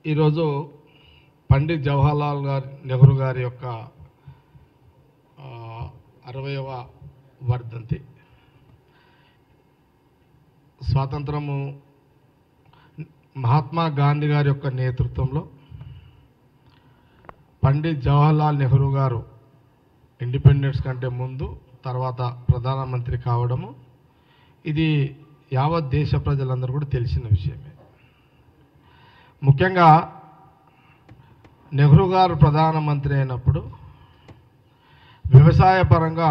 ఈరోజు పండిత్ జవహర్లాల్ నెహ్రూ గారి యొక్క 60వ వర్ధంతి. స్వాతంత్రము మహాత్మా గాంధీ గారి యొక్క నేతృత్వంలో పండిత్ జవహర్లాల్ నెహ్రూ గారు ఇండిపెండెన్స్ కంటే ముందు తర్వాత ప్రధానమంత్రి కావడము ఇది యావత్ దేశ ప్రజలందరూ కూడా తెలిసిన విషయమే. ముఖ్యంగా నెహ్రూ గారు ప్రధానమంత్రి అయినప్పుడు వ్యవసాయ పరంగా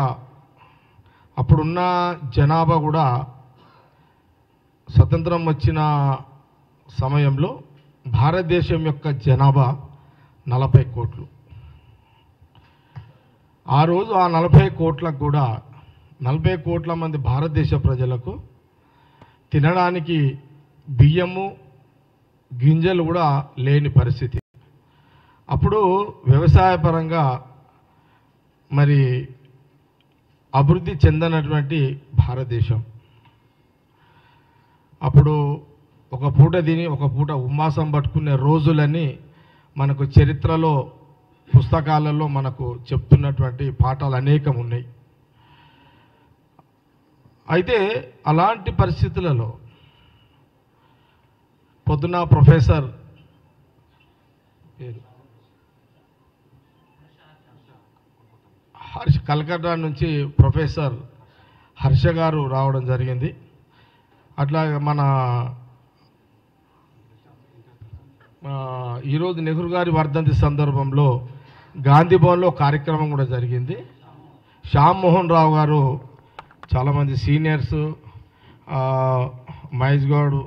అప్పుడున్న జనాభా కూడా స్వతంత్రం వచ్చిన సమయంలో భారతదేశం యొక్క జనాభా 40 కోట్లు. ఆ రోజు ఆ 40 కోట్లకు కూడా 40 కోట్ల మంది భారతదేశ ప్రజలకు తినడానికి బియ్యము గింజలు కూడా లేని పరిస్థితి. అప్పుడు వ్యవసాయ పరంగా మరి అభివృద్ధి చెందనటువంటి భారతదేశం. అప్పుడు ఒక పూట తిని ఒక పూట ఉమ్మాసం పట్టుకునే రోజులని మనకు చరిత్రలో పుస్తకాలలో మనకు చెప్తున్నటువంటి పాఠాలు అనేకం ఉన్నాయి. అయితే అలాంటి పరిస్థితులలో పొద్దున ప్రొఫెసర్ కలకత్తా నుంచి ప్రొఫెసర్ హర్ష గారు రావడం జరిగింది. అట్లాగే మన ఈరోజు నెహ్రూ గారి వర్ధంతి సందర్భంలో గాంధీ భవన్లో కార్యక్రమం కూడా జరిగింది. శ్యామ్ మోహన్ రావు గారు చాలామంది సీనియర్స్, మహేష్ గౌడ్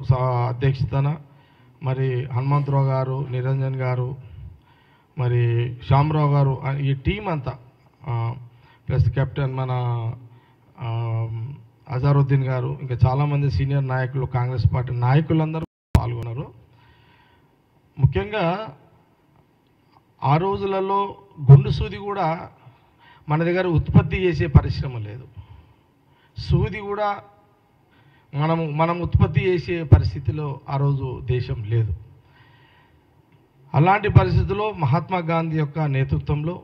అధ్యక్షతన మరి హనుమంతరావు గారు, నిరంజన్ గారు, మరి శ్యామరావు గారు, ఈ టీం అంతా ప్లస్ కెప్టెన్ మన అజారుద్దీన్ గారు, ఇంకా చాలామంది సీనియర్ నాయకులు, కాంగ్రెస్ పార్టీ నాయకులందరూ పాల్గొన్నారు. ముఖ్యంగా ఆ రోజులలో గుండు సూది కూడా మన దగ్గర ఉత్పత్తి చేసే పరిశ్రమ లేదు. సూది కూడా మనం ఉత్పత్తి చేసే పరిస్థితిలో ఆ రోజు దేశం లేదు. అలాంటి పరిస్థితుల్లో మహాత్మా గాంధీ యొక్క నేతృత్వంలో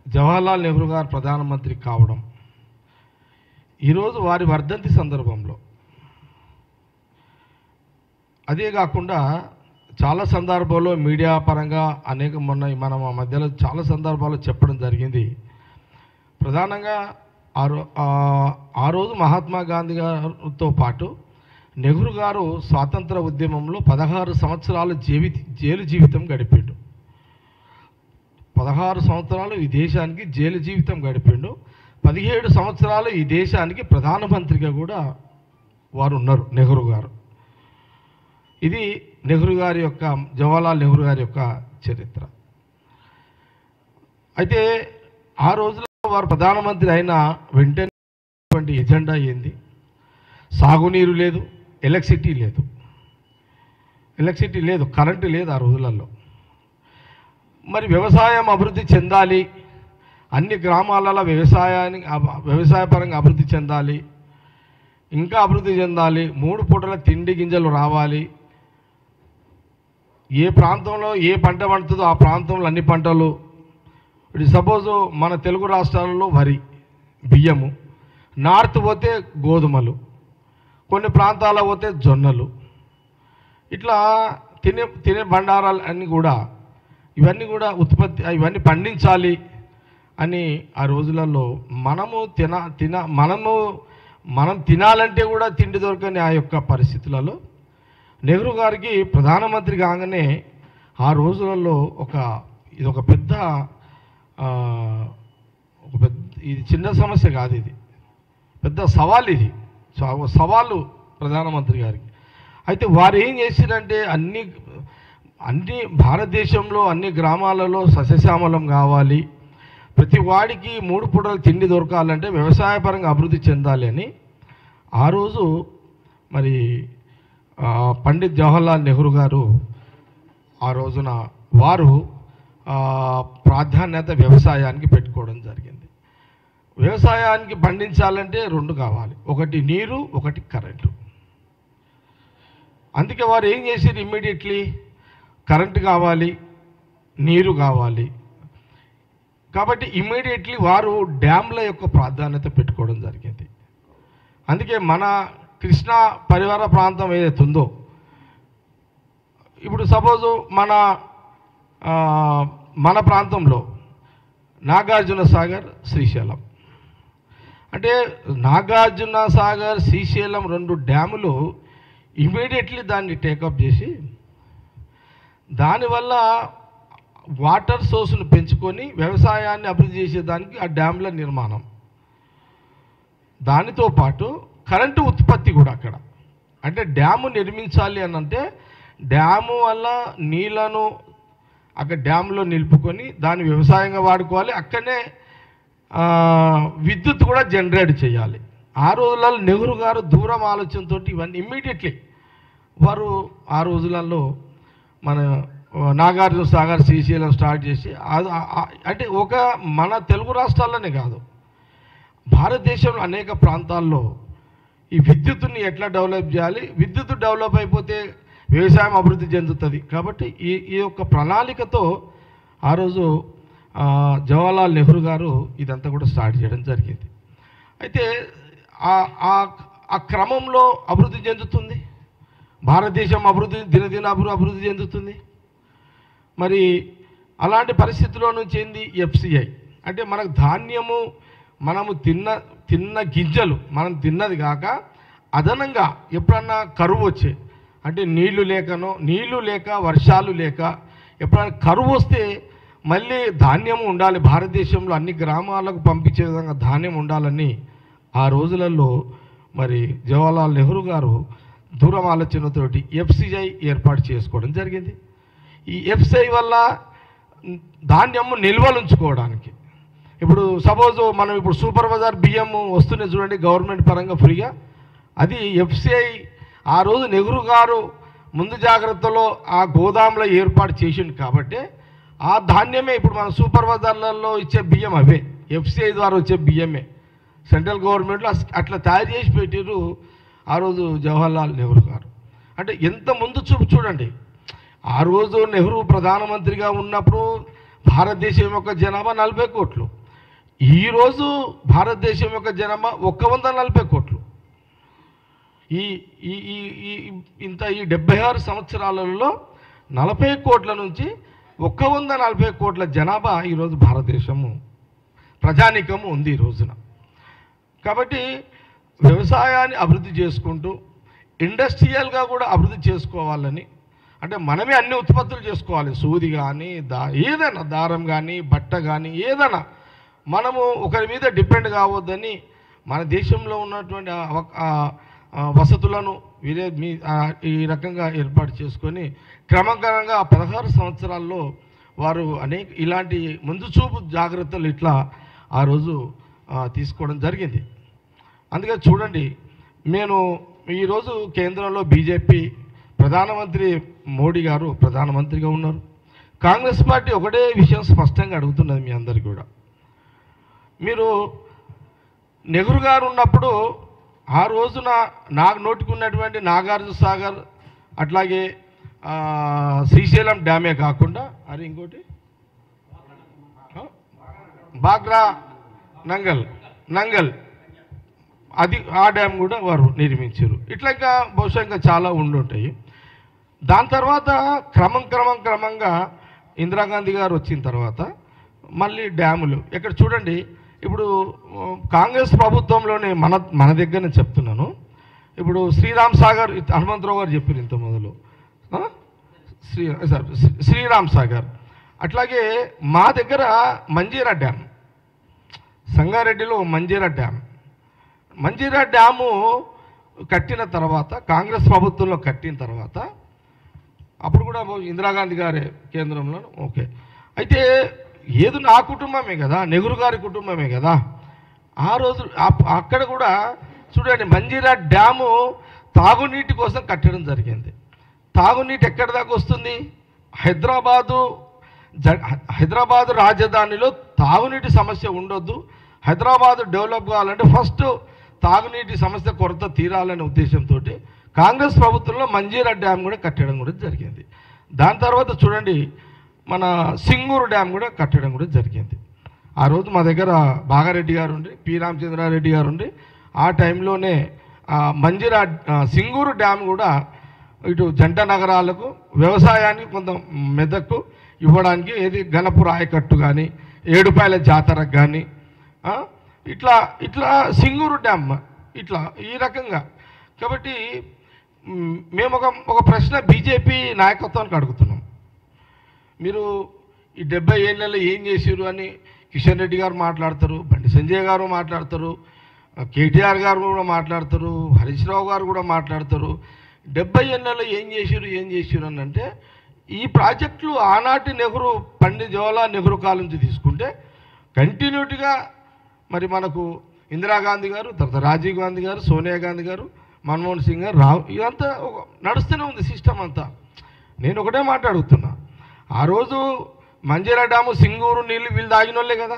జవహర్లాల్ నెహ్రూ గారు ప్రధానమంత్రి కావడం, ఈరోజు వారి వర్ధంతి సందర్భంలో, అదే కాకుండా చాలా సందర్భాల్లో మీడియా పరంగా మనం ఆ మధ్యలో చాలా సందర్భాల్లో చెప్పడం జరిగింది. ప్రధానంగా ఆ రోజు మహాత్మా గాంధీ గారితో పాటు నెహ్రూ గారు స్వాతంత్ర ఉద్యమంలో 16 సంవత్సరాలు జైలు జీవితం గడిపిండు. 16 సంవత్సరాలు ఈ దేశానికి జైలు జీవితం గడిపిండు. 17 సంవత్సరాలు ఈ దేశానికి ప్రధానమంత్రిగా కూడా వారు ఉన్నారు నెహ్రూ గారు. ఇది నెహ్రూ గారి యొక్క, జవహర్లాల్ నెహ్రూ గారి యొక్క చరిత్ర. అయితే ఆ రోజులో వారు ప్రధానమంత్రి అయిన వెంటనే ఎజెండా ఏంది? సాగునీరు లేదు, ఎలక్ట్రిసిటీ లేదు, కరెంటు లేదు ఆ రోజులలో. మరి వ్యవసాయం అభివృద్ధి చెందాలి, అన్ని గ్రామాలలో వ్యవసాయపరంగా అభివృద్ధి చెందాలి, ఇంకా అభివృద్ధి చెందాలి, 3 పూటల తిండి గింజలు రావాలి, ఏ ప్రాంతంలో ఏ పంట పండుతుందో ఆ ప్రాంతంలో అన్ని పంటలు. ఇప్పుడు సపోజు మన తెలుగు రాష్ట్రాలలో వరి, బియ్యము, నార్త్ పోతే గోధుమలు, కొన్ని ప్రాంతాల్లో పోతే జొన్నలు, ఇట్లా తినే బండారాలు అన్నీ కూడా ఇవన్నీ కూడా ఇవన్నీ పండించాలి అని ఆ రోజులలో మనం తినాలంటే కూడా తిండి దొరకని ఆ యొక్క పరిస్థితులలో నెహ్రూ గారికి ప్రధానమంత్రి కాగానే ఆ రోజులలో ఇది ఒక పెద్ద ఇది చిన్న సమస్య కాదు, ఇది పెద్ద సవాల్. ఇది సవాలు ప్రధానమంత్రి గారికి. అయితే వారు ఏం చేసిరంటే అన్ని భారతదేశంలో అన్ని గ్రామాలలో సస్యశ్యామలం కావాలి, ప్రతి వాడికి 3 పూటలు తిండి దొరకాలంటే వ్యవసాయపరంగా అభివృద్ధి చెందాలి అని ఆ రోజు మరి పండిత్ జవహర్లాల్ నెహ్రూ గారు ఆ రోజున వారు ప్రాధాన్యత వ్యవసాయానికి పెట్టుకోవడం జరిగింది. వ్యవసాయానికి పండించాలంటే 2 కావాలి, ఒకటి నీరు, ఒకటి కరెంటు. అందుకే వారు ఏం చేశారు, ఇమ్మీడియట్లీ కరెంటు కావాలి, నీరు కావాలి. కాబట్టి ఇమ్మీడియట్లీ వారు డ్యామ్ల యొక్క ప్రాధాన్యత పెట్టుకోవడం జరిగింది. అందుకే మన కృష్ణా పరివార ప్రాంతం ఏదైతే ఉందో, ఇప్పుడు సపోజు మన ప్రాంతంలో నాగార్జున సాగర్, శ్రీశైలం, అంటే నాగార్జున సాగర్, శ్రీశైలం 2 డ్యాములు ఇమీడియట్లీ దాన్ని టేకప్ చేసి దానివల్ల వాటర్ సోర్స్ను పెంచుకొని వ్యవసాయాన్ని అభివృద్ధి చేసేదానికి ఆ డ్యామ్ల నిర్మాణం, దానితో పాటు కరెంటు ఉత్పత్తి కూడా అక్కడ. అంటే డ్యాము నిర్మించాలి అని అంటే డ్యాము వల్ల నీళ్లను అక్కడ డ్యామ్లో నిలుపుకొని దాన్ని వ్యవసాయంగా వాడుకోవాలి, అక్కడనే విద్యుత్ కూడా జనరేట్ చేయాలి. ఆ రోజులలో నెహ్రూ గారు దూరం ఆలోచనతో ఇవన్నీ ఇమ్మీడియట్లీ వారు ఆ రోజులలో మన నాగార్జున సాగర్, శ్రీశైలం స్టార్ట్ చేసి అంటే మన తెలుగు రాష్ట్రాల్లోనే కాదు, భారతదేశంలో అనేక ప్రాంతాల్లో ఈ విద్యుత్తుని ఎట్లా డెవలప్ చేయాలి, విద్యుత్ డెవలప్ అయిపోతే వ్యవసాయం అభివృద్ధి చెందుతుంది. కాబట్టి ఈ యొక్క ప్రణాళికతో ఆ రోజు జవహర్లాల్ నెహ్రూ గారు ఇదంతా కూడా స్టార్ట్ చేయడం జరిగింది. అయితే ఆ క్రమంలో అభివృద్ధి చెందుతుంది భారతదేశం, దినదిన అభివృద్ధి చెందుతుంది. మరి అలాంటి పరిస్థితిలో నుంచి ఏంది ఎఫ్సిఐ అంటే మనకు ధాన్యము, మనము తిన్న గింజలు మనం తిన్నది కాక అదనంగా ఎప్పుడన్నా కరువు వచ్చే, అంటే నీళ్లు లేక వర్షాలు లేక ఎప్పుడైనా కరువు వస్తే మళ్ళీ ధాన్యం ఉండాలి, భారతదేశంలో అన్ని గ్రామాలకు పంపించే విధంగా ధాన్యం ఉండాలని ఆ రోజులలో మరి జవహర్లాల్ నెహ్రూ గారు దూరం ఆలోచనతోటి ఎఫ్సిఐ ఏర్పాటు చేసుకోవడం జరిగింది. ఈ ఎఫ్సిఐ వల్ల ధాన్యము నిల్వలు ఉంచుకోవడానికి, ఇప్పుడు సపోజ్ మనం ఇప్పుడు సూపర్ బజార్ బియ్యం వస్తున్నాయి చూడండి గవర్నమెంట్ పరంగా ఫ్రీగా, అది ఎఫ్సిఐ ఆ రోజు నెహ్రూ గారు ముందు జాగ్రత్తలో ఆ గోదాంలో ఏర్పాటు చేసింది. కాబట్టి ఆ ధాన్యమే ఇప్పుడు మన సూపర్ బజార్లలో ఇచ్చే బియ్యం అవే ఎఫ్సిఐ ద్వారా వచ్చే బియ్యమే. సెంట్రల్ గవర్నమెంట్లో అట్లా తయారు చేసి పెట్టారు ఆ రోజు జవహర్లాల్ నెహ్రూ గారు. అంటే ఎంత ముందు చూపు చూడండి. ఆ రోజు నెహ్రూ ప్రధానమంత్రిగా ఉన్నప్పుడు భారతదేశం యొక్క జనాభా 40 కోట్లు, ఈరోజు భారతదేశం యొక్క జనాభా 140 కోట్లు. ఈ 76 సంవత్సరాలలో 40 కోట్ల నుంచి 140 కోట్ల జనాభా ఈరోజు భారతదేశము ప్రజానీకము ఉంది ఈ రోజున. కాబట్టి వ్యవసాయాన్ని అభివృద్ధి చేసుకుంటూ ఇండస్ట్రియల్గా కూడా అభివృద్ధి చేసుకోవాలని, అంటే మనమే అన్ని ఉత్పత్తులు చేసుకోవాలి, సూది కానీ ఏదైనా దారం కానీ బట్ట కానీ ఏదైనా మనము ఒకరి మీద డిపెండ్ కావద్దని మన దేశంలో ఉన్నటువంటి వసతులను ఈ రకంగా ఏర్పాటు చేసుకొని క్రమక్రమంగా 16 సంవత్సరాల్లో వారు ఇలాంటి ముందు చూపు జాగ్రత్తలు ఇట్లా ఆ రోజు తీసుకోవడం జరిగింది. అందుకే చూడండి, నేను ఈరోజు కేంద్రంలో బీజేపీ ప్రధానమంత్రి మోడీ గారు ప్రధానమంత్రిగా ఉన్నారు. కాంగ్రెస్ పార్టీ ఒకటే విషయం స్పష్టంగా అడుగుతున్నది మీ అందరికీ కూడా, మీరు నెహ్రూ గారు ఉన్నప్పుడు ఆ రోజున నోటికి ఉన్నటువంటి నాగార్జున సాగర్ అట్లాగే శ్రీశైలం డ్యామే కాకుండా ఇంకోటి బాగ్రా నంగల్ అది ఆ డ్యామ్ కూడా వారు నిర్మించారు. ఇట్లా ఇంకా బహుశా ఇంకా చాలా ఉండుంటాయి. దాని తర్వాత క్రమంగా ఇందిరాగాంధీ గారు వచ్చిన తర్వాత మళ్ళీ డ్యాములు ఎక్కడ చూడండి. ఇప్పుడు కాంగ్రెస్ ప్రభుత్వంలోనే మన దగ్గర నేను చెప్తున్నాను. ఇప్పుడు శ్రీరామ్ సాగర్ హనుమంతరావు గారు చెప్పారు ఇంత మొదలు, శ్రీరామ్ సాగర్. అట్లాగే మా దగ్గర మంజీరా డ్యామ్, సంగారెడ్డిలో మంజీరా డ్యాము కట్టిన తర్వాత కాంగ్రెస్ ప్రభుత్వంలో కట్టిన తర్వాత అప్పుడు కూడా ఇందిరాగాంధీ గారే కేంద్రంలో ఓకే. అయితే ఏదో నా కుటుంబమే కదా, నెహ్రూ గారి కుటుంబమే కదా. ఆ రోజు అక్కడ కూడా చూడండి మంజీరా డ్యాము తాగునీటి కోసం కట్టడం జరిగింది. తాగునీటి ఎక్కడి దాకా వస్తుంది? హైదరాబాదు రాజధానిలో తాగునీటి సమస్య ఉండొద్దు, హైదరాబాదు డెవలప్ కావాలంటే ఫస్ట్ తాగునీటి సమస్య కొరత తీరాలనే ఉద్దేశంతో కాంగ్రెస్ ప్రభుత్వంలో మంజీరా డ్యామ్ కూడా కట్టడం కూడా జరిగింది. దాని తర్వాత చూడండి మన సింగూరు డ్యామ్ కూడా కట్టడం కూడా జరిగింది. ఆ రోజు మా దగ్గర బాగారెడ్డి గారు ఉండి, పి రామచంద్రారెడ్డి గారు ఉండి, ఆ టైంలోనే మంజిరా సింగూరు డ్యామ్ కూడా ఇటు జంట నగరాలకు వ్యవసాయానికి కొంత మెదక్కు ఇవ్వడానికి ఏది గణపూర్ ఆయకట్టు కానీ ఏడుపాయల జాతరకు కానీ ఇట్లా ఇట్లా సింగూరు డ్యామ్ ఇట్లా ఈ రకంగా. కాబట్టి మేము ఒక ప్రశ్న బీజేపీ నాయకత్వానికి అడుగుతున్నాం. మీరు ఈ 70 ఏళ్ళలో ఏం చేసారు అని కిషన్ రెడ్డి గారు మాట్లాడతారు, బండి సంజయ్ గారు మాట్లాడతారు, కేటీఆర్ గారు కూడా మాట్లాడతారు, హరీష్ రావు గారు కూడా మాట్లాడతారు. 70 ఏళ్ళలో ఏం చేసారు అని అంటే, ఈ ప్రాజెక్టులు ఆనాటి నెహ్రూ, పండిత్ జవహర్లాల్ నెహ్రూ కాలం నుంచి తీసుకుంటే కంటిన్యూటీగా మరి మనకు ఇందిరాగాంధీ గారు, తర్వాత రాజీవ్ గాంధీ గారు, సోనియా గాంధీ గారు, మన్మోహన్ సింగ్ గారు, రావు, ఇదంతా నడుస్తూనే ఉంది సిస్టమ్ అంతా. నేను ఒకటే మాట్లాడుతున్నా, ఆ రోజు మంజీరా డ్యాము సింగూరు నీళ్ళు వీళ్ళు తాగిన వాళ్ళే కదా.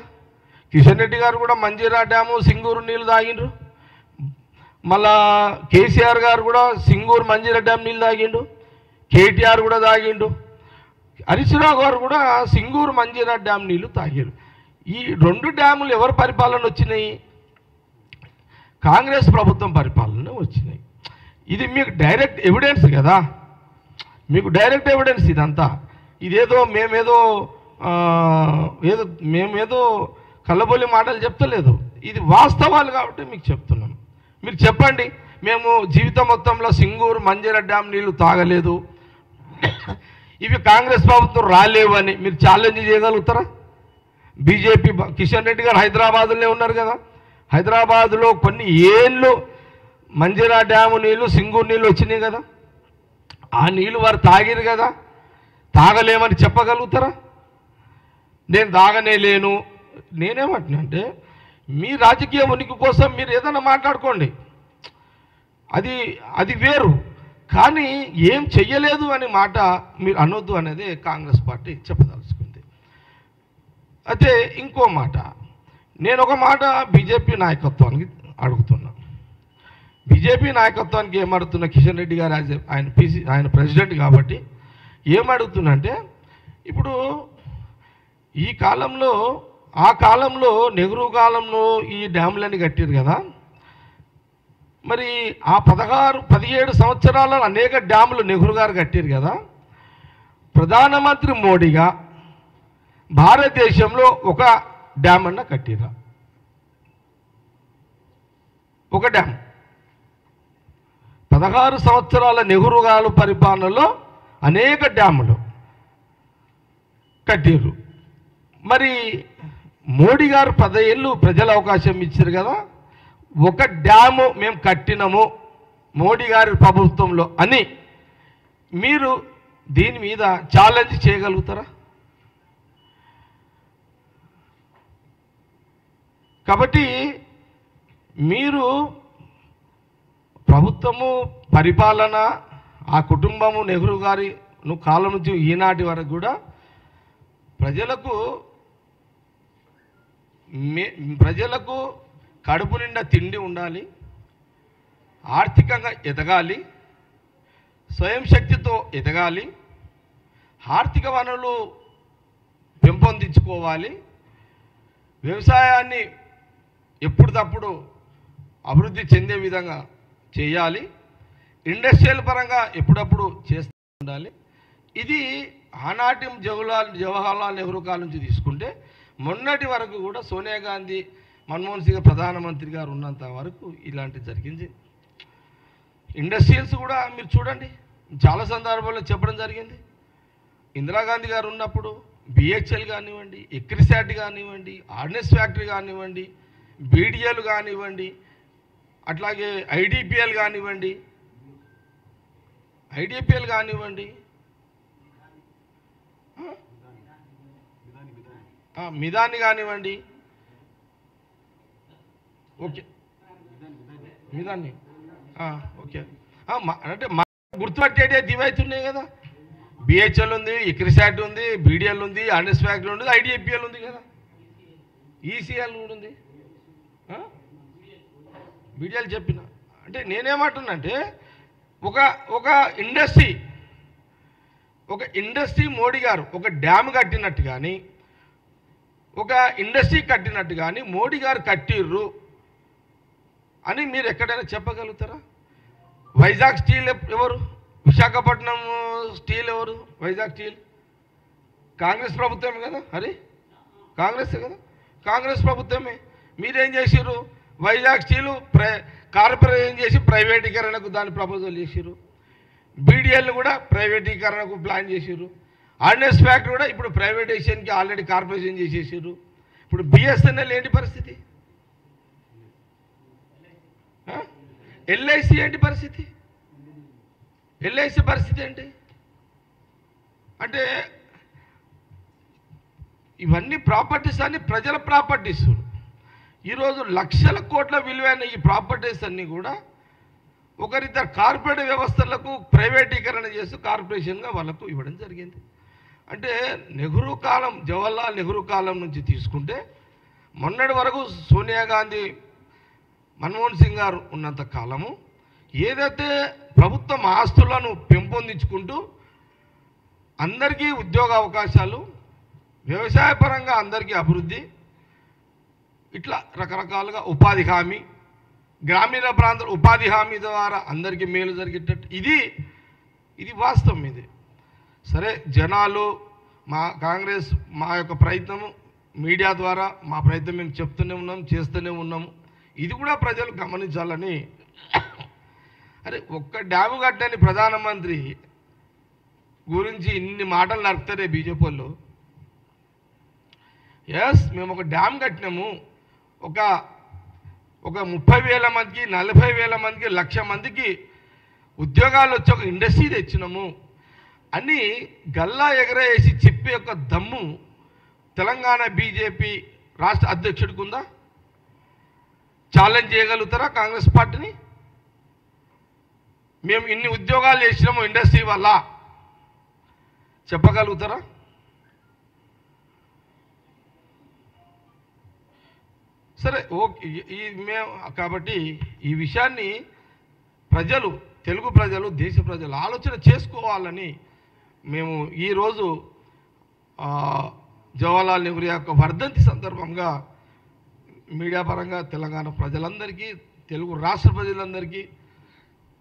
కిషన్ రెడ్డి గారు కూడా మంజీరా డ్యాము సింగూరు నీళ్ళు తాగిండ్రు. మళ్ళా కేసీఆర్ గారు కూడా సింగూరు మంజీరా డ్యామ్ నీళ్ళు తాగిండు, కేటీఆర్ కూడా తాగిండు, హరీష్ రావు గారు కూడా సింగూరు మంజీరా డ్యామ్ నీళ్ళు తాగారు. ఈ 2 డ్యాములు ఎవరి పరిపాలన వచ్చినాయి? కాంగ్రెస్ ప్రభుత్వం పరిపాలన వచ్చినాయి. ఇది మీకు డైరెక్ట్ ఎవిడెన్స్ కదా, మీకు డైరెక్ట్ ఎవిడెన్స్ ఇదంతా. ఇదేదో మేమేదో కళ్ళబొల్లి మాటలు చెప్తలేదు, ఇది వాస్తవాలు కాబట్టి మీకు చెప్తున్నాం. మీరు చెప్పండి, మేము జీవితం మొత్తంలో సింగూరు మంజీరా డ్యామ్ నీళ్లు తాగలేదు, ఇవి కాంగ్రెస్ ప్రభుత్వం రాలేవు అని మీరు ఛాలెంజ్ చేయగలుగుతారా? బీజేపీ కిషన్ రెడ్డి గారు హైదరాబాద్లోనే ఉన్నారు కదా, హైదరాబాద్లో కొన్ని ఏళ్ళు మంజీరా డ్యాము నీళ్ళు, సింగూరు నీళ్ళు వచ్చినాయి కదా, ఆ నీళ్ళు వారు తాగిరు కదా, తాగలేమని చెప్పగలుగుతారా? నేను తాగనే లేను. నేనేమంటున్నా అంటే, మీ రాజకీయ ఉనికి కోసం మీరు ఏదైనా మాట్లాడుకోండి, అది వేరు, కానీ ఏం చెయ్యలేదు అనే మాట మీరు అనొద్దు అనేది కాంగ్రెస్ పార్టీ చెప్పదలుచుకుంది. అయితే ఇంకో మాట, నేను ఒక మాట బీజేపీ నాయకత్వానికి అడుగుతున్నా. బీజేపీ నాయకత్వానికి ఏమడుతున్నా, కిషన్ రెడ్డి గారు ఆయన ప్రెసిడెంట్ కాబట్టి ఏమడుగుతున్నంటే, ఇప్పుడు ఈ కాలంలో, ఆ కాలంలో నెహ్రూ కాలంలో ఈ డ్యాములన్నీ కట్టారు కదా, మరి ఆ 17 సంవత్సరాల అనేక డ్యాములు నెహ్రూ గారు కట్టారు కదా, ప్రధానమంత్రి మోడీగా భారతదేశంలో ఒక డ్యామ్ అన్న కట్టిరా? ఒక డ్యామ్ 16 సంవత్సరాల నెహ్రూ గారు పరిపాలనలో అనేక డ్యాములు కట్టిర్రు. మరి మోడీ గారు 10 ఏళ్ళు ప్రజల అవకాశం ఇచ్చారు కదా, ఒక డ్యాము మేము కట్టినము మోడీ గారి ప్రభుత్వంలో అని మీరు దీని మీద ఛాలెంజ్ చేయగలుగుతారా? కాబట్టి మీరు ప్రభుత్వము, పరిపాలన, ఆ కుటుంబము నెహ్రూ గారి కాలం నుంచి ఈనాటి వరకు కూడా ప్రజలకు కడుపు నిండా తిండి ఉండాలి, ఆర్థికంగా ఎదగాలి, స్వయం శక్తితో ఎదగాలి, ఆర్థిక వనరులు పెంపొందించుకోవాలి, వ్యవసాయాన్ని ఎప్పటికప్పుడు అభివృద్ధి చెందే విధంగా చేయాలి, ఇండస్ట్రియల్ పరంగా ఎప్పుడప్పుడు చేస్తూ ఉండాలి. ఇది ఆనాటి జవహర్లాల్ నెహ్రూ కాలం నుంచి తీసుకుంటే మొన్నటి వరకు కూడా సోనియా గాంధీ, మన్మోహన్ సింగ్ ప్రధానమంత్రి గారు ఉన్నంత వరకు ఇలాంటివి జరిగింది. ఇండస్ట్రియల్స్ కూడా మీరు చూడండి, చాలా సందర్భాల్లో చెప్పడం జరిగింది. ఇందిరాగాంధీ గారు ఉన్నప్పుడు బిహెచ్ఎల్ కానివ్వండి, ఎక్రిసాట్ కానివ్వండి, ఆర్డినెన్స్ ఫ్యాక్టరీ కానివ్వండి, బీడిఎల్ కానివ్వండి, అట్లాగే ఐడిపిఎల్ కానివ్వండి, మిదాని కానివ్వండి, ఓకే మిదాన్ని ఓకే, అంటే గుర్తుపట్టేటే దివైతున్నాయి కదా, బిహెచ్ఎల్ ఉంది, ఎక్రిసాట్ ఉంది, బీడిఎల్ ఉంది, ఆర్డినెన్స్ ఫ్యాక్టరీ ఉంది, ఐడిపిఎల్ ఉంది కదా, ఈసీఎల్ కూడా ఉంది, బీడిఎల్ చెప్పిన. అంటే నేనేమంటున్నా అంటే, ఒక ఇండస్ట్రీ, ఒక ఇండస్ట్రీ మోడీ గారు ఒక డ్యామ్ కట్టినట్టు కానీ ఒక ఇండస్ట్రీ కట్టినట్టు కానీ మోడీ గారు కట్టిర్రు అని మీరు ఎక్కడైనా చెప్పగలుగుతారా? వైజాగ్ స్టీల్ ఎవరు? విశాఖపట్నం స్టీల్ ఎవరు? వైజాగ్ స్టీల్ కాంగ్రెస్ ప్రభుత్వమే కదా, హరి కాంగ్రెస్ కదా, కాంగ్రెస్ ప్రభుత్వమే. మీరేం చేసిర్రు? వైజాగ్ స్టీలు కార్పొరేషన్ చేసి ప్రైవేటీకరణకు దాని ప్రపోజల్ చేసిర్రు. బీడీఎల్ కూడా ప్రైవేటీకరణకు ప్లాన్ చేసిర్రు. ఆర్డినెన్స్ ఫ్యాక్టరీ కూడా ఇప్పుడు ప్రైవేటైజేషన్కి ఆల్రెడీ కార్పొరేషన్ చేసేసారు. ఇప్పుడు బిఎస్ఎన్ఎల్ ఏంటి పరిస్థితి? ఎల్ఐసి ఏంటి పరిస్థితి? ఎల్ఐసి పరిస్థితి ఏంటి? అంటే ఇవన్నీ ప్రాపర్టీస్ అన్ని ప్రజల ప్రాపర్టీస్. ఈరోజు లక్షల కోట్ల విలువైన ఈ ప్రాపర్టీస్ అన్నీ కూడా ఒకరిద్దరు కార్పొరేట్ వ్యవస్థలకు ప్రైవేటీకరణ చేస్తూ కార్పొరేషన్గా వాళ్ళకు ఇవ్వడం జరిగింది. అంటే నెహ్రూ కాలం, జవహర్లాల్ నెహ్రూ కాలం నుంచి తీసుకుంటే మొన్నటి వరకు సోనియా గాంధీ, మన్మోహన్ సింగ్ గారు ఉన్నంత కాలము ఏదైతే ప్రభుత్వం ఆస్తులను పెంపొందించుకుంటూ అందరికీ ఉద్యోగ అవకాశాలు, వ్యవసాయపరంగా అందరికీ అభివృద్ధి, ఇట్లా రకరకాలుగా ఉపాధి హామీ, గ్రామీణ ప్రాంతాల ఉపాధి హామీ ద్వారా అందరికీ మేలు జరిగేటట్టు ఇది వాస్తవం. ఇది సరే, జనాలు మా కాంగ్రెస్ మా యొక్క ప్రయత్నము మీడియా ద్వారా మా ప్రయత్నం మేము చెప్తూనే ఉన్నాం, చేస్తూనే ఉన్నాము. ఇది కూడా ప్రజలు గమనించాలని. అరే, ఒక్క డ్యాము కట్టని ప్రధానమంత్రి గురించి ఇన్ని మాటలు నడుపుతారే బీజేపీ వాళ్ళు. ఎస్, మేము ఒక డ్యామ్ కట్టినాము, ఒక 30,000 మందికి, 40,000 మందికి, 1,00,000 మందికి ఉద్యోగాలు వచ్చి ఒక ఇండస్ట్రీ తెచ్చినాము అని గల్లా ఎగరేసి చెప్పే ఒక దమ్ము తెలంగాణ బీజేపీ రాష్ట్ర అధ్యక్షుడికి ఉందా? ఛాలెంజ్ చేయగలుగుతారా కాంగ్రెస్ పార్టీని? మేము ఇన్ని ఉద్యోగాలు చేసినాము ఇండస్ట్రీ వల్ల చెప్పగలుగుతారా? సరే, ఓకే. మేము కాబట్టి ఈ విషయాన్ని ప్రజలు, తెలుగు ప్రజలు, దేశ ప్రజలు ఆలోచన చేసుకోవాలని మేము ఈరోజు జవహర్లాల్ నెహ్రూ యొక్క వర్ధంతి సందర్భంగా మీడియా పరంగా తెలంగాణ ప్రజలందరికీ, తెలుగు రాష్ట్ర ప్రజలందరికీ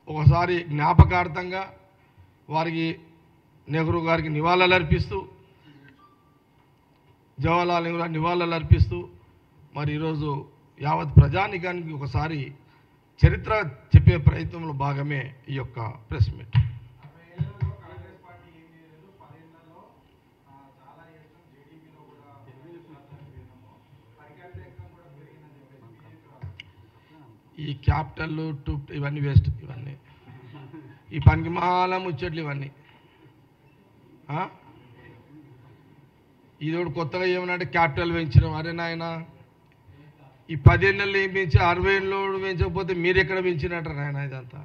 ఒకసారి జ్ఞాపకార్థంగా వారికి, నెహ్రూ గారికి నివాళులు అర్పిస్తూ, జవహర్లాల్ నెహ్రూ గారికి నివాళులు అర్పిస్తూ మరి ఈరోజు యావత్ ప్రజానికానికి ఒకసారి చరిత్ర చెప్పే ప్రయత్నంలో భాగమే ఈ యొక్క ప్రెస్ మీట్. ఈ క్యాపిటల్ ఇవన్నీ వేస్ట్, ఇవన్నీ ఈ పనికిమాల ముచ్చట్లు ఇవన్నీ. ఇదోడు కొత్తగా ఏమన్నాడు, క్యాపిటల్ పెంచినాం. అరే నాయన, ఈ 10 ఏళ్ళు ఏం పెంచి 60 ఏళ్ళు పెంచకపోతే మీరు ఎక్కడ పెంచినట్టు నాయన? ఇదంతా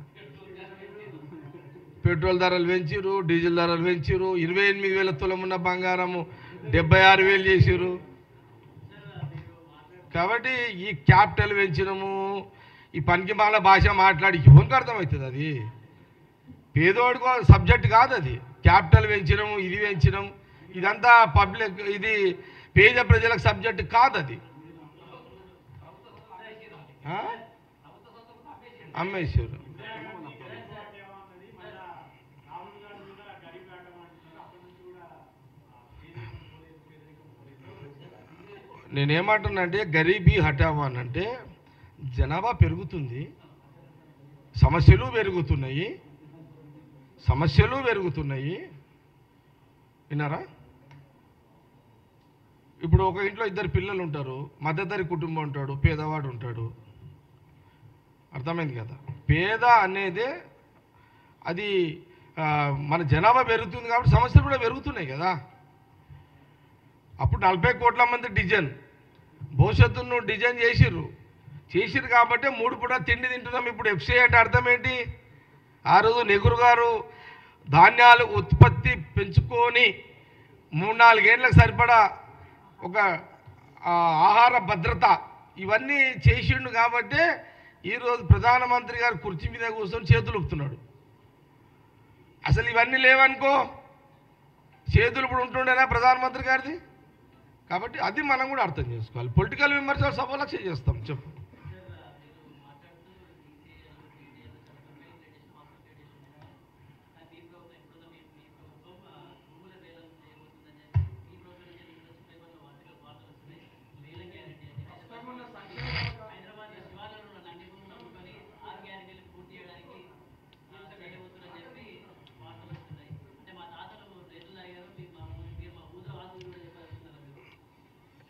పెట్రోల్ ధరలు పెంచిరు, డీజిల్ ధరలు పెంచిరు, 28,000 తులం ఉన్న బంగారము 76,000 చేసిరు. కాబట్టి ఈ క్యాపిటల్ పెంచినము, ఈ పనికిమాల భాష మాట్లాడి ఎవరికి అర్థమవుతుంది? అది పేదోడికో సబ్జెక్ట్ కాదు. అది క్యాపిటల్ పెంచినము, ఇది పెంచినాము, ఇదంతా పబ్లిక్, ఇది పేద ప్రజలకు సబ్జెక్ట్ కాదు. అది అమ్మేశ్వరు. నేనేమంటున్నా అంటే, గరీబీ హటావా అంటే జనాభా పెరుగుతుంది, సమస్యలు పెరుగుతున్నాయి. విన్నారా? ఇప్పుడు ఒక ఇంట్లో 2 పిల్లలు ఉంటారు, మధ్యతరగతి కుటుంబం ఉంటాడు, పేదవాడు ఉంటాడు. అర్థమైంది కదా? పేద అనేదే అది మన జనాభా పెరుగుతుంది కాబట్టి సమస్యలు కూడా పెరుగుతున్నాయి కదా. అప్పుడు 40 కోట్ల మంది డిజైన్ భవిష్యత్తును డిజైన్ చేసిర్రు కాబట్టి 3 పూట తిండి తింటున్నాం. ఇప్పుడు ఎఫ్సీ అంటే అర్థం ఏంటి? ఆ రోజు నెహ్రూ గారు ధాన్యాలు ఉత్పత్తి పెంచుకొని 3-4 ఏళ్ళకు సరిపడా ఒక ఆహార భద్రత ఇవన్నీ చేసిండు కాబట్టి ఈరోజు ప్రధానమంత్రి గారు కుర్చీ మీద కూర్చొని చేతులు ఊపుతున్నాడు. అసలు ఇవన్నీ లేవనుకో చేతులు ఇప్పుడు ఉంటుండేనా ప్రధానమంత్రి గారిది? కాబట్టి అది మనం కూడా అర్థం చేసుకోవాలి. పొలిటికల్ విమర్శలు సభలక్ష చేస్తాం. చెప్పు.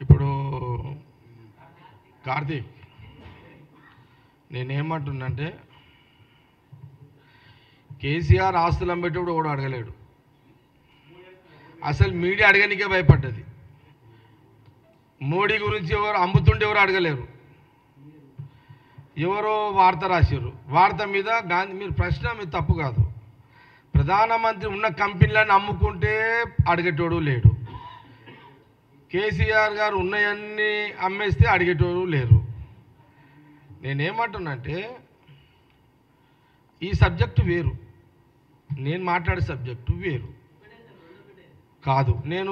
ఇప్పుడు కార్తీక్, నేనేమంటున్నంటే కేసీఆర్ ఆస్తులు అమ్మేటప్పుడు కూడా అడగలేడు. అసలు మీడియా అడగనికే భయపడ్డది. మోడీ గురించి ఎవరు అమ్ముతుంటే ఎవరు అడగలేరు. ఎవరో వార్త రాశారు, వార్త మీద గాంధీ మీరు ప్రశ్న మీద తప్పు కాదు. ప్రధానమంత్రి ఉన్న కంపెనీలను అమ్ముకుంటే అడిగేటోడు లేడు. కేసీఆర్ గారు ఉన్నాయన్నీ అమ్మేస్తే అడిగేటోడు లేరు. నేనేమంటున్నంటే ఈ సబ్జెక్టు వేరు, నేను మాట్లాడే సబ్జెక్టు వేరు కాదు. నేను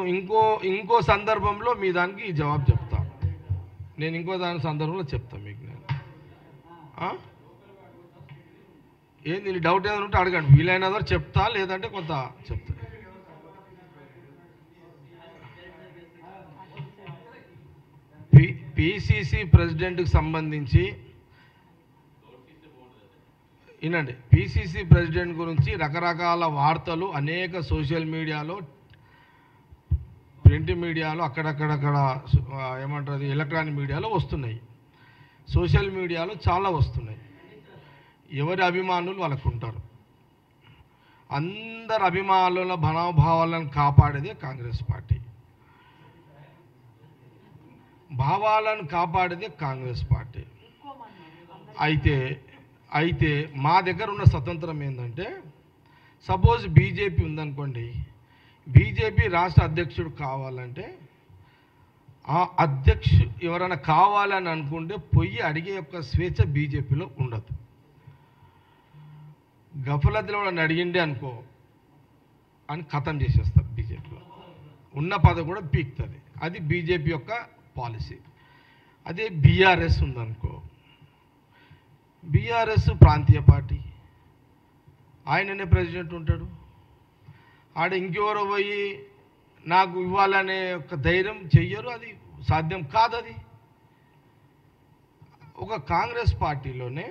ఇంకో సందర్భంలో మీ దానికి జవాబు చెప్తా. నేను ఇంకో దాని సందర్భంలో చెప్తాను మీకు. నేను ఏంది డౌట్ ఏదైనా ఉంటే అడగండి, వీలైనందో చెప్తా, లేదంటే కొంత చెప్తా. పిసిసి ప్రెసిడెంట్కి సంబంధించి వినండి. పిసిసి ప్రెసిడెంట్ గురించి రకరకాల వార్తలు అనేక సోషల్ మీడియాలో, ప్రింట్ మీడియాలో, అక్కడక్కడక్కడ ఏమంటారు ఎలక్ట్రానిక్ మీడియాలో వస్తున్నాయి. సోషల్ మీడియాలో చాలా వస్తున్నాయి. ఎవరి అభిమానులు వాళ్ళకు ఉంటారు. అందరు అభిమానుల మనోభావాలను కాపాడేదే కాంగ్రెస్ పార్టీ. భావాలను కాపాడేదే కాంగ్రెస్ పార్టీ. అయితే మా దగ్గర ఉన్న స్వతంత్రం ఏంటంటే, సపోజ్ బీజేపీ ఉందనుకోండి, బీజేపీ రాష్ట్ర అధ్యక్షుడు కావాలంటే ఆ అధ్యక్షుడు ఎవరైనా కావాలని అనుకుంటే పొయ్యి అడిగే యొక్క స్వేచ్ఛ బీజేపీలో ఉండదు. గఫలత్లో వాళ్ళని అడిగిండే అనుకో అని ఖతం చేసేస్తారు. బీజేపీలో ఉన్న పదవి కూడా పీక్తుంది. అది బీజేపీ యొక్క పాలసీ. అదే బీఆర్ఎస్ ఉందనుకో, బీఆర్ఎస్ ప్రాంతీయ పార్టీ, ఆయననే ప్రెసిడెంట్ ఉంటాడు. ఆడ ఇంకెవరో పోయి నాకు ఇవ్వాలనే ఒక ధైర్యం చెయ్యరు. అది సాధ్యం కాదు. అది ఒక కాంగ్రెస్ పార్టీలోనే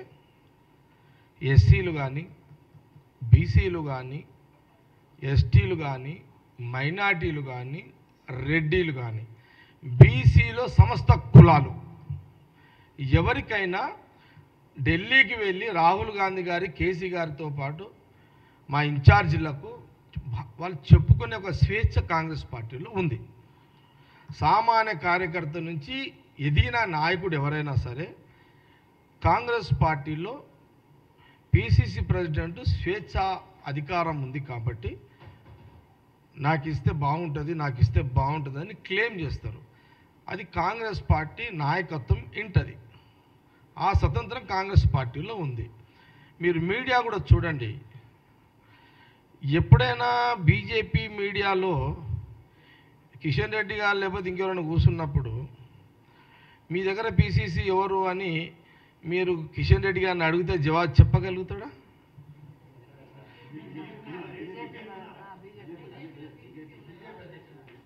ఎస్సీలు కానీ, బీసీలు కానీ, ఎస్టీలు కానీ, మైనార్టీలు కానీ, రెడ్డిలు కానీ, బీసీలో సమస్త కులాలు ఎవరికైనా ఢిల్లీకి వెళ్ళి రాహుల్ గాంధీ గారి, కేసీ గారితో పాటు మా ఇన్ఛార్జీలకు వాళ్ళు చెప్పుకునే ఒక స్వేచ్ఛ కాంగ్రెస్ పార్టీలో ఉంది. సామాన్య కార్యకర్త నుంచి ఎదిగిన నాయకుడు ఎవరైనా సరే కాంగ్రెస్ పార్టీలో పిసిసి ప్రెసిడెంట్ స్వేచ్ఛ అధికారం ఉంది. కాబట్టి నాకు ఇస్తే బాగుంటుంది అని క్లెయిమ్ చేస్తారు. అది కాంగ్రెస్ పార్టీ నాయకత్వం ఇంటది. ఆ స్వతంత్రం కాంగ్రెస్ పార్టీలో ఉంది. మీరు మీడియా కూడా చూడండి. ఎప్పుడైనా బీజేపీ మీడియాలో కిషన్ రెడ్డి గారు లేకపోతే ఇంకెవరైనా కూర్చున్నప్పుడు మీ దగ్గర పిసిసి ఎవరు అని మీరు కిషన్ రెడ్డి గారిని అడిగితే జవాబు చెప్పగలుగుతాడా?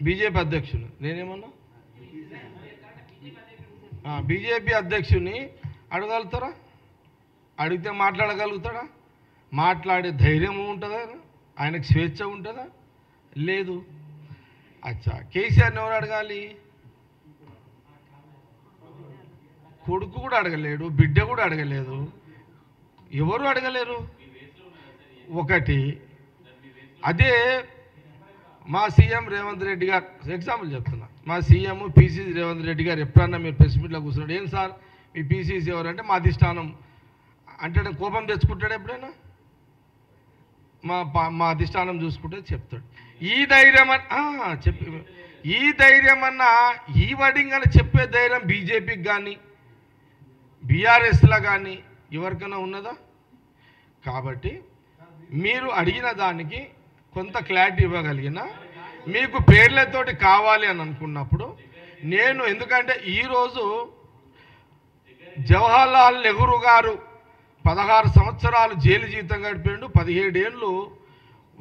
బీజేపీ అధ్యక్షుడు నేనేమన్నా బీజేపీ అధ్యక్షుడిని అడగలుగుతారా? అడిగితే మాట్లాడగలుగుతాడా? మాట్లాడే ధైర్యం ఉంటుందా? ఆయనకు స్వేచ్ఛ ఉంటుందా? లేదు. అచ్చా, కేసీఆర్ని ఎవరు అడగాలి? కొడుకు కూడా అడగలేడు, బిడ్డ కూడా అడగలేదు, ఎవరు అడగలేరు. ఒకటి అదే మా సీఎం రేవంత్ రెడ్డి గారు, ఎగ్జాంపుల్ చెప్తున్నా, మా సీఎం పిసిసి రేవంత్ రెడ్డి గారు ఎప్పుడన్నా మీరు ప్రెస్ మీట్లో కూర్చున్నాడు, ఏం సార్ మీ పిసిసి ఎవరంటే మా అధిష్టానం అంటే కోపం తెచ్చుకుంటాడు ఎప్పుడైనా? మా అధిష్టానం చూసుకుంటే చెప్తాడు. ఈ ధైర్యం ఈ ధైర్యం అన్నా ఈ వర్డింగ్ అని చెప్పే ధైర్యం బీజేపీకి కానీ బీఆర్ఎస్లో కానీ ఎవరికైనా ఉన్నదా? కాబట్టి మీరు అడిగిన దానికి కొంత క్లారిటీ ఇవ్వగలిగిన మీకు పేర్లతోటి కావాలి అని అనుకున్నప్పుడు నేను, ఎందుకంటే ఈరోజు జవహర్లాల్ నెహ్రూ గారు 16 సంవత్సరాలు జైలు జీవితం గడిపిండు, 17 ఏళ్ళు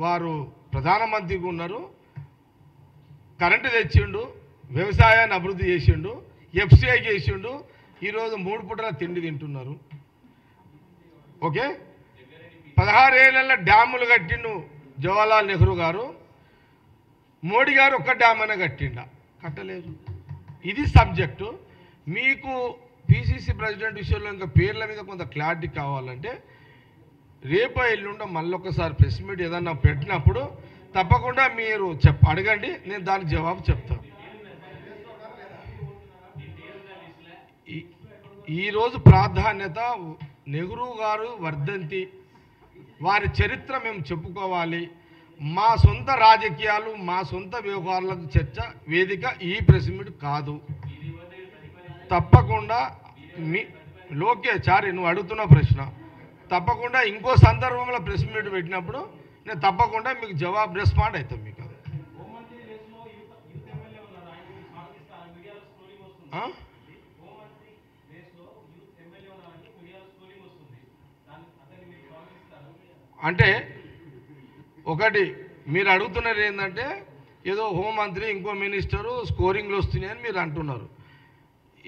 వారు ప్రధానమంత్రిగా ఉన్నారు, కరెంటు తెచ్చిండు, వ్యవసాయాన్ని అభివృద్ధి చేసిండు, ఎఫ్సిఐ చేసిండు, ఈరోజు 3 పూటల తిండి తింటున్నారు. ఓకే, 16 ఏళ్ళ డ్యాములు కట్టిండు జవహర్లాల్ నెహ్రూ గారు. మోడీ గారు ఒక్క డ్యామ్ అయినా కట్టలేదు. ఇది సబ్జెక్టు. మీకు పిసిసి ప్రెసిడెంట్ విషయంలో ఇంకా పేర్ల మీద కొంత క్లారిటీ కావాలంటే రేపు ఎల్లుండో మళ్ళొకసారి ప్రెస్ మీట్ ఏదన్నా పెట్టినప్పుడు తప్పకుండా మీరు అడగండి, నేను దానికి జవాబు చెప్తాను. ఈరోజు ప్రాధాన్యత నెహ్రూ గారు వర్ధంతి, వారి చరిత్ర మేము చెప్పుకోవాలి. మా సొంత రాజకీయాలు, మా సొంత వ్యవహారాలకు చర్చ వేదిక ఈ ప్రెస్ మీట్ కాదు. తప్పకుండా లోకేచారి నువ్వు అడుగుతున్న ప్రశ్న తప్పకుండా ఇంకో సందర్భంలో ప్రెస్ మీట్ పెట్టినప్పుడు నేను తప్పకుండా మీకు జవాబు రెస్పాండ్ అవుతాం. మీకు అంటే ఒకటి మీరు అడుగుతున్నారు ఏంటంటే ఏదో హోంమంత్రి ఇంకో మినిస్టరు స్కోరింగ్లు వస్తున్నాయని మీరు అంటున్నారు.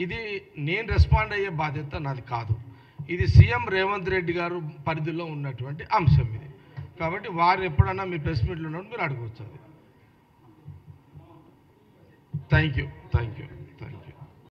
ఇది నేను రెస్పాండ్ అయ్యే బాధ్యత నాది కాదు. ఇది సీఎం రేవంత్ రెడ్డి గారు పరిధిలో ఉన్నటువంటి అంశం ఇది. కాబట్టి వారు ఎప్పుడన్నా మీ ప్రెస్ మీట్లు ఉన్నప్పుడు మీరు అడగవచ్చు. Thank you.